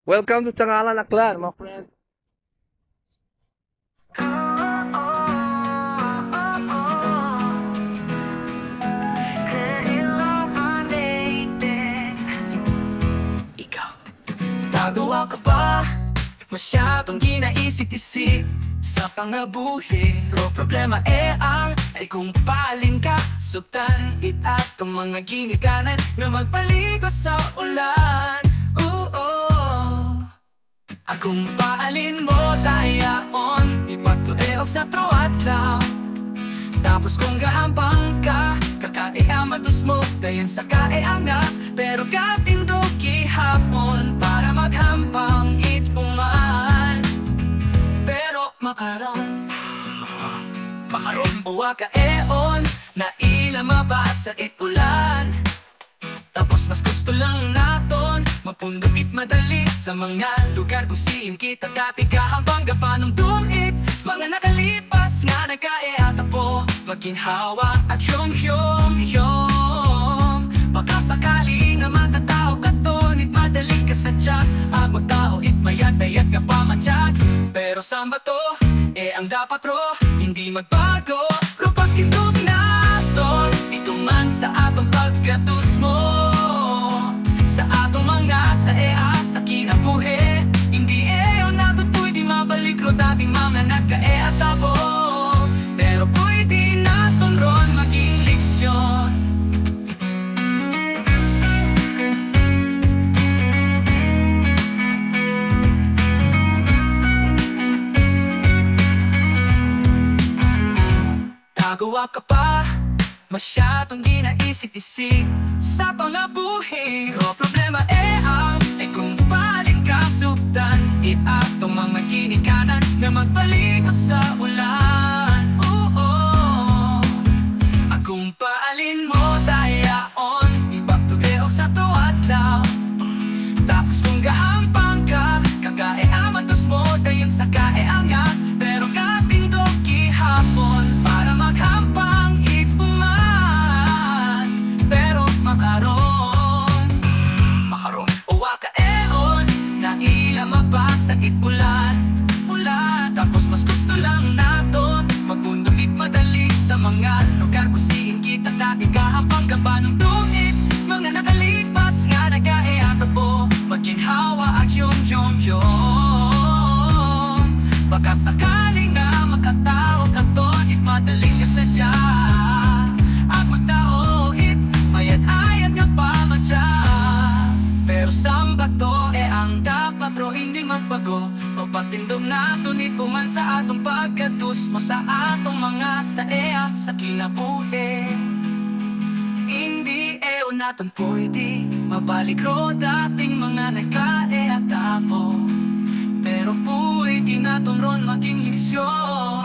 Welcome to Tangalan Aklan, my friend. Ikaw, gagawa ka ba? Masyadong ginaisip-isip sa pangabuhi. Pero problema ang ay kung palin ka sugtan at ang mga ginikanan na magpaligo sa ulan. Akong paalin mo dayaon ipagtueok sa troat lang. Tapos kung gahambang ka kakaiamatos mo dayon sa kaiangas. Pero katindog gihapon para maghambang ituman. Pero makaron uwa ka eon na ila mabasa itulan. Tapos mas gusto lang naton mapundukit madali sa mga lugar kung siin kita dati kahambang gapanong dumit. Mga nakalipas nga nagkaeata po maginhawa at yom. Baka sakali na matatao ka to nit madali ka sa tiyak at magtao it mayat-bayat ka pa matyak. Pero samba to ang dapat ro hindi magbago. Ro pagkindog naton ito man sa atong pagkatus mo sa atong mga sa kinabuhi. Hindi o nato pwede mabalik ro dating mga nagkaeatabo. Pero pwede naton ron maging leksyon. Gagawa ka pa? Masyadong ginaisip-isip sa pangabuhi. O problema ang ay kung palin ka subdan atong mga ginikanan na magpaligo sa ulan. Akong paalin mo dayaon ipagtubeok sa tuwad lang. Tapos kung gahampang ka kagae-amatos mo dayon sa kaeangas. Pero katindog gihapon para maghampang ituman. Pero makaron uwa ka eon na ila mabasa itulan. Tapos mas gusto lang naton magundulit madali sa mga lugar kung siin kita dati kahampang gabanong dumit. Mga nakalipas nga nagkaeatabo maginhawa at yom. Baka sakali nga makatao ka to it madaling kasadya at magtao it mayat-ayat nga pamatya. Pero samba to ang dapat ro hindi magbago. Papatindog naton ito man sa atong pagkatus mo sa atong mga sa kinabuhi. Hindi naton pwede mabalik ro dating mga nagkaeatabo. Pero pwede naton ron maging leksyon.